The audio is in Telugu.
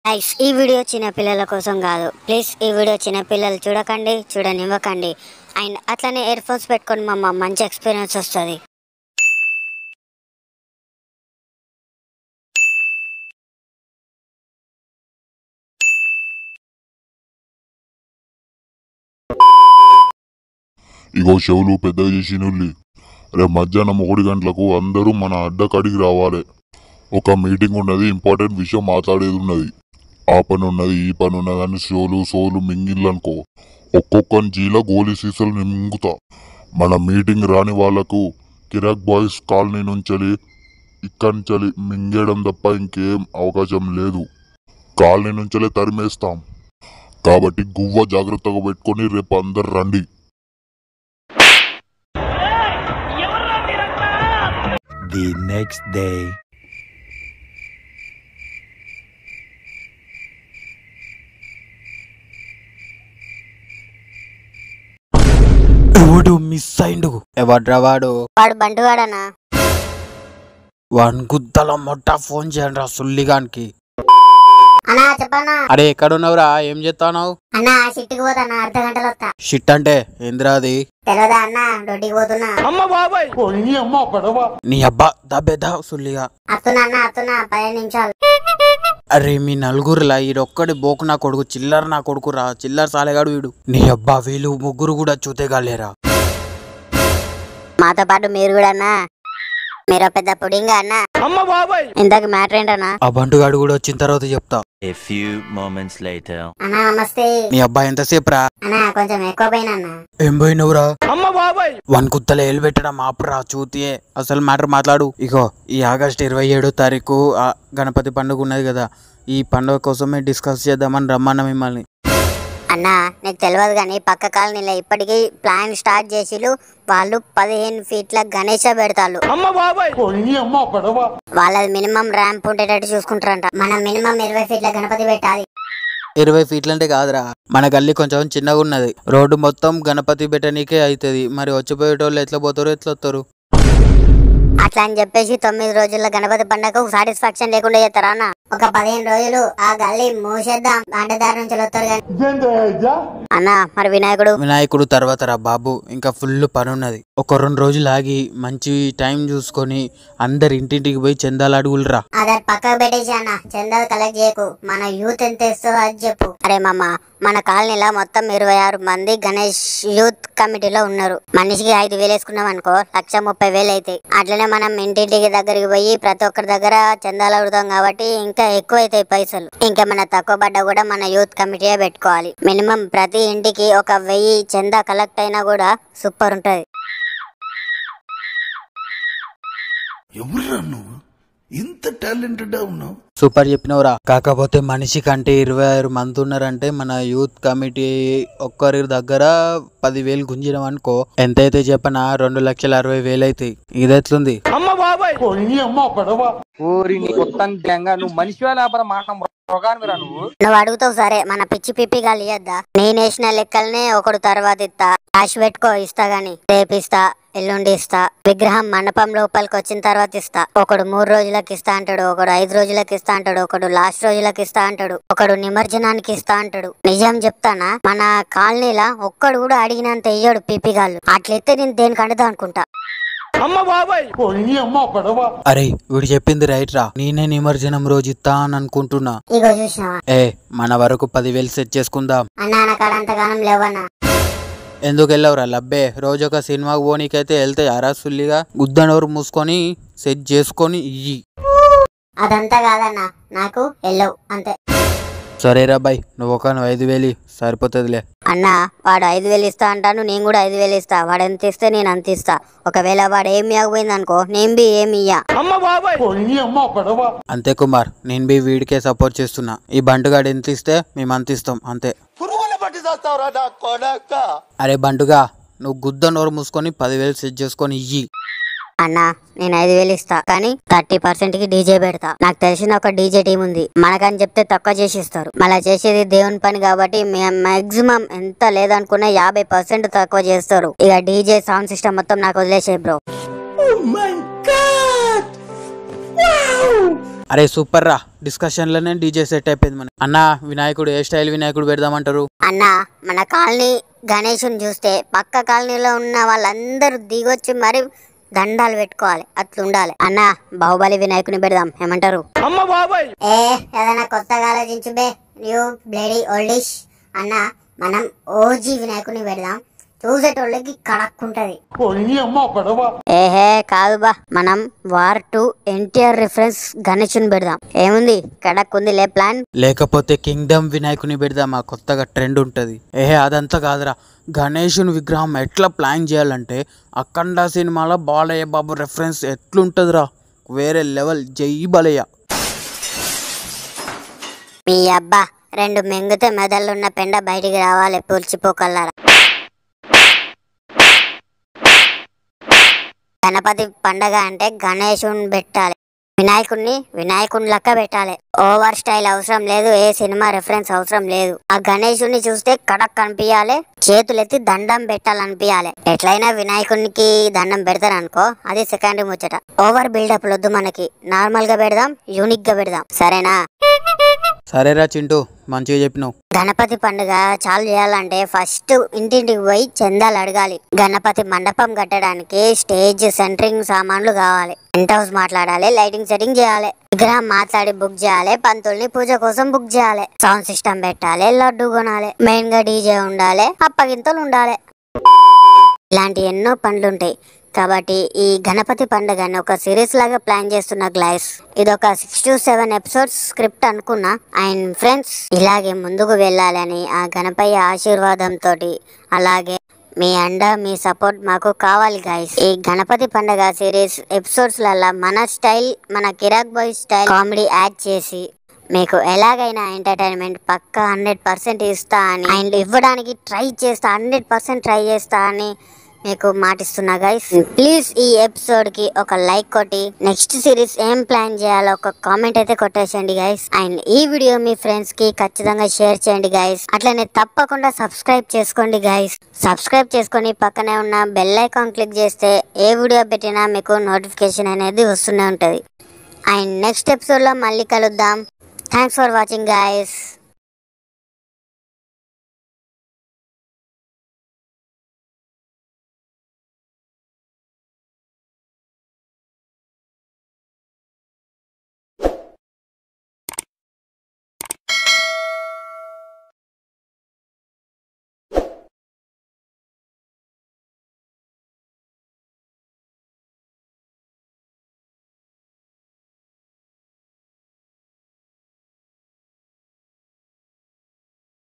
గైస్ ఈ వీడియో చిన్న పిల్లల కోసం కాదు. ప్లీజ్ ఈ వీడియో చిన్న పిల్లలు చూడకండి, చూడనివ్వకండి. అండ్ అట్లనే ఇయర్ ఫోన్స్ పెట్టుకొని మంచి ఎక్స్పీరియన్స్ వస్తుంది. ఇగో చెవులు పెద్దగా చేసినోళ్ళి, రేపు మధ్యాహ్నం 1 గంటలకు అందరూ మన అడ్డకాడికి రావాలి. ఒక మీటింగ్ ఉన్నది, ఇంపార్టెంట్ విషయం మాట్లాడేది ఉన్నది. ఆ పని ఉన్నది, ఈ పని ఉన్నది అని సోలు మింగిల్లనుకో ఒక్కొక్కని జీల గోలీ సీసాలు మింగుతా. మన మీటింగ్ రాని వాళ్లకు కిరాక్ బాయ్స్ కాలనీ నుంచి ఇక్కడి నుంచి మింగేయడం తప్ప ఇంకేం అవకాశం లేదు. కాలనీ నుంచే తరిమేస్తాం. కాబట్టి గువ్వ జాగ్రత్తగా పెట్టుకొని రేపు అందరు రండి. The next day. ఎవడు మిస్ అయిండు? ఎవడ్రా వాడు? వాడు బంటువాడనా? వాన్ గుద్దల మొట్ట ఫోన్ చేయండి రా సుల్లిగానికి. అన్నా చెప్పన్నా. అరే ఎక్కడున్నావురా? ఏం చేస్తావు? అన్నా షిట్కి పోతానా, అర్ధ గంటలో వస్తా. షిట్ అంటే ఏంద్రా అది? తెలియదా అన్నా, దొడ్డికి పోతున్నా. నీ అబ్బా దబ్బేదా సుల్లిగా. అత్తున్నా 15 నిమిషాలు. అరే మీ నలుగురులా ఈడొక్కడి బోకు నా కొడుకు, చిల్లర నా కొడుకు రా, చిల్లర సాలేగాడు వీడు. నీ అబ్బా వీళ్ళు ముగ్గురు కూడా చూతేగాలేరా. మాతో పాటు మీరు కూడా అన్నా. మీరు పెద్ద పుడింగా అన్నా. ఇంతకు మ్యాటర్ ఏంటన్నా? ఆ బంటుగాడు కూడా వచ్చిన తర్వాత చెప్తా. A few moments later. అన్నా నమస్తే. నీ అబ్బా ఎంతసేపు రా? అన్నా కొంచెం ఎక్కువ పోయినా. ఏం పోయినవురా? వన్ కుత్తలు ఏలు పెట్టడం ఆపురా చూతియే. అసలు మ్యాటర్ మాట్లాడు. ఇగో ఈ ఆగస్టు 27వ తారీఖు గణపతి పండుగ ఉన్నది కదా, ఈ పండుగ కోసమే డిస్కస్ చేద్దామని రమ్మన్నా మిమ్మల్ని. అన్నా నీకు తెలియదు కానీ పక్క కాలనీలో ఇప్పటికీ ప్లాన్ స్టార్ట్ చేసిలు. వాళ్ళు 15 ఫీట్ల గణేష పెడతారు. వాళ్ళది మినిమం ర్యాంప్ ఉండేటట్టు చూసుకుంటారంట. మనం మినిమం 20 ఫీట్ల గణపతి పెట్టాలి. 20 ఫీట్లు అంటే కాదురా, మన గల్లీ కొంచెం చిన్నగా ఉన్నది. రోడ్డు మొత్తం గణపతి పెట్టనీకే అవుతుంది. మరి వచ్చిపోయేటోళ్ళు ఎట్లా పోతారు, ఎట్లా వస్తారు? అట్లా అని చెప్పేసి 9 రోజుల గణపతి పండుగ సాటిస్ఫాక్షన్ లేకుండా చేస్తారా అన్న? ఒక 15 రోజులు ఆ గల్లీ మూసేద్దాం, దాండదారి నుంచి వస్తారు అన్న. మరి వినాయకుడు తర్వాత రా బాబు, ఇంకా ఫుల్ పని ఉన్నది. ఒక 2 రోజులు ఆగి మంచి టైం చూసుకొని అందరి ఇంటింటికి పోయి చందాలు అడుగులురా. అదే పక్కకు పెట్టేసి అన్న, చందాలు కలెక్ట్ చేయకు, మన యూత్ ఎంత ఇస్తుందో అది చెప్పు. అరే మామ, మన కాలనీలో మొత్తం 26 మంది గణేష్ యూత్ కమిటీలో ఉన్నారు. మనిషికి 5,000 వేసుకున్నాం అనుకో, 1,30,000 అవుతాయి. అట్లనే మనం ఇంటింటికి దగ్గరికి పోయి ప్రతి ఒక్కరి దగ్గర చందాలు అడుగుతాం కాబట్టి ఇంకా ఎక్కువ అవుతాయి పైసలు. ఇంకేమైనా తక్కువ పడ్డా కూడా మన యూత్ కమిటీయే పెట్టుకోవాలి. మినిమం ప్రతి ఇంటికి ఒక 1000 చందా కలెక్ట్ అయినా కూడా సూపర్ ఉంటది. ఎవరురా నువ్వు? ఇంత టాలెంటెడ్ ఉన్నావు. సూపర్ చెప్పినవురా. కాకపోతే మనిషి కంటే 26 మంది ఉన్నారంటే మన యూత్ కమిటీ ఒక్కరి దగ్గర 10,000 గుంజినాం అనుకో, ఎంతైతే చెప్పనా 2,60,000 అవుతాయి. ఇదెట్లుంది? నువ్వు అడుగుతావు సరే, మన పిచ్చి పిప్పి గాలి ఇయ్యద్దా? నేను వేసిన లెక్కలనే ఒకడు తర్వాత ఇస్తా, క్యాష్ పెట్టుకో ఇస్తా గాని, రేపు ఇస్తా, ఎల్లుండి ఇస్తా, విగ్రహం మండపం లోపలికి వచ్చిన తర్వాత ఇస్తా. ఒకడు 3 రోజులకు ఇస్తా అంటాడు, ఒకడు 5 రోజులకు ఇస్తా అంటాడు, ఒకడు లాస్ట్ రోజులకు ఇస్తా అంటాడు, ఒకడు నిమజ్జనానికి ఇస్తా అంటాడు. నిజం చెప్తానా, మన కాలనీలా ఒక్కడు కూడా అడిగినంత ఇయ్యడు పిప్పిగాళ్ళు. అట్లయితే నేను దేనికి అంటదా అనుకుంటా. అరే వీడు చెప్పింది రైట్ రా, నేనే నిమజ్జనం రోజు ఇస్తా అని అనుకుంటున్నా. ఇగో చూసినావా? మన వరకు 10,000 సెట్ చేసుకుందాం. అన్నా నాకాడంతగానం లేవన్నా. ఎందుకు వెళ్ళవురా లబ్బే? రోజు ఒక సినిమాకి పోనీకైతే వెళ్తే యారా సుల్లిగా గుద్దనోరు మూసుకొని సెట్ చేసుకొని ఇయ్యి. అదంతా కాదన్నా, నాకు వెళ్ళవు అంతే. సరేరా బాయ్, నువ్వు ఒక 5,000 సరిపోతుందిలే. అన్నా వాడు 5,000 ఇస్తా అంటాను, నేను కూడా 5,000 ఇస్తా. వాడు ఎంత ఇస్తే నేను అంత ఇస్తా. ఒకవేళ వాడు ఏమి ఇవ్వకపోయింది అనుకో, నేను ఏమి ఇయ్యా. అంతే కుమార్, నేను వీడికే సపోర్ట్ చేస్తున్నా. ఈ బంటుగాడు ఎంత ఇస్తే మేము అంత ఇస్తాం అంతే. అరే బంటుగా, నువ్వు గుద్ద నోరు మూసుకొని 10,000 సెట్ చేసుకొని ఇయ్యి. అన్నా నేను 5,000 ఇస్తా, కానీ 30% కి డీజే పెడతా. నాకు తెలిసిన ఒక డీజే టీం ఉంది, మనకని చెప్తే తక్కువ చేసి ఇస్తారు. మళ్ళా చేసేది దేవుని పని కాబట్టి మాక్సిమం ఎంత లేదనుకున్నా 50% తక్కువ చేస్తారు. ఇక డీజే సౌండ్ సిస్టమ్ మొత్తం నాకు వదిలేసే బ్రో. అరే సూపర్ రా, డిస్కషన్ లోనే డీజే సెట్ అయిపోయింది మన అన్న. వినాయకుడు ఏ స్టైల్ వినాయకుడు పెడదామంటారు అన్న? మన కాలనీ గణేషుని చూస్తే పక్క కాలనీలో ఉన్న వాళ్ళందరూ దిగొచ్చి మరి దండాలు పెట్టుకోవాలి, అట్లుండాలి అన్న. బాహుబలి వినాయకుని పెడదాం, ఏమంటారు? ఏదైనా కొత్తగా ఆలోచించు బే, న్యూ బ్లేడీ ఓల్డిష్ అన్న. మనం ఓజీ వినాయకుని పెడదాం, చూసేటోళ్ళకి కడక్కుంటది. ఏహే కాదు బా, మనం వార్ 2 ఎన్టీఆర్ రిఫరెన్స్ గణేషుని పెడదాం, ఏముంది? కడక్కుంది లే ప్లాన్. లేకపోతే కింగ్డమ్ వినాయకుని పెడదామా, కొత్తగా ట్రెండ్ ఉంటది. ఏహే అదంతా కాదురా, గణేషుని విగ్రహం ఎట్లా ప్లాన్ చేయాలంటే అఖండ సినిమాలో బాలయ్య బాబు రెఫరెన్స్ ఎట్లుంటదిరా, వేరే లెవెల్. జై బాలయ్య. మీ అబ్బా 2 మెంగితే మెదళ్ళున్న పెండ బయటికి రావాలి, పూడ్చిపోకల్లారా. గణపతి పండగ అంటే గణేశుని పెట్టాలి, వినాయకుని లెక్క పెట్టాలి. ఓవర్ స్టైల్ అవసరం లేదు, ఏ సినిమా రెఫరెన్స్ అవసరం లేదు. ఆ గణేశుని చూస్తే కడక్ కనిపించాలి, చేతులెత్తి దండం పెట్టాలనిపించాలి. ఎట్లయినా వినాయకునికి దండం పెడతారనుకో, అది సెకండరీ ముచ్చట. ఓవర్ బిల్డప్ వద్దు మనకి, నార్మల్ గా పెడదాం, యూనిక్ గా పెడదాం, సరేనా? సరేరా చింటూ, మంచిగా చెప్పినావు. గణపతి పండుగ చాలు చేయాలంటే ఫస్ట్ ఇంటింటికి పోయి చందాలు అడగాలి. గణపతి మండపం కట్టడానికి స్టేజ్ సెంటరింగ్ సామాన్లు కావాలి, టెంట్ హౌస్ మాట్లాడాలి, లైటింగ్ సెట్టింగ్ చేయాలి, విగ్రహం మాట్లాడి బుక్ చేయాలి, పంతుల్ని పూజ కోసం బుక్ చేయాలి, సౌండ్ సిస్టమ్ పెట్టాలి, లడ్డు కొనాలి, మెయిన్ గా డీజే ఉండాలి, అప్పగింతలు ఉండాలి. ఇలాంటి ఎన్నో పనులుంటాయి. కాబట్టి ఈ గణపతి పండుగని ఒక సిరీస్ లాగా ప్లాన్ చేస్తున్న గ్లైస్. ఇదొక 6 to 7 ఎపిసోడ్స్ స్క్రిప్ట్ అనుకున్నా. అండ్ ఫ్రెండ్స్, ఇలాగే ముందుకు వెళ్ళాలని ఆ గణపయ్య ఆశీర్వాదంతో, అలాగే మీ అండ మీ సపోర్ట్ మాకు కావాలి గైస్. ఈ గణపతి పండుగ సిరీస్ ఎపిసోడ్స్ లలో మన స్టైల్, మన కిరాక్ బాయ్ స్టైల్ కామెడీ యాడ్ చేసి మీకు ఎలాగైనా ఎంటర్టైన్మెంట్ పక్కా 100% ఇస్తా అని, అండ్ ఇవ్వడానికి ట్రై చేస్తా, 100% ట్రై చేస్తా అని మీకు మాటిస్తున్నా గైస్. ప్లీజ్ ఈ ఎపిసోడ్ కి ఒక లైక్ కొట్టి నెక్స్ట్ సిరీస్ ఏం ప్లాన్ చేయాలో ఒక కామెంట్ అయితే కొట్టేసండి గైస్. అండ్ ఈ వీడియో మీ ఫ్రెండ్స్ కి ఖచ్చితంగా షేర్ చేయండి గైస్. అట్లనే తప్పకుండా సబ్స్క్రైబ్ చేసుకోండి గైస్. సబ్స్క్రైబ్ చేసుకొని పక్కనే ఉన్న బెల్ ఐకాన్ క్లిక్ చేస్తే ఏ వీడియో పెట్టినా మీకు నోటిఫికేషన్ అనేది వస్తూనే ఉంటది. అండ్ నెక్స్ట్ ఎపిసోడ్ లో మళ్ళీ కలుద్దాం. Thanks for watching guys.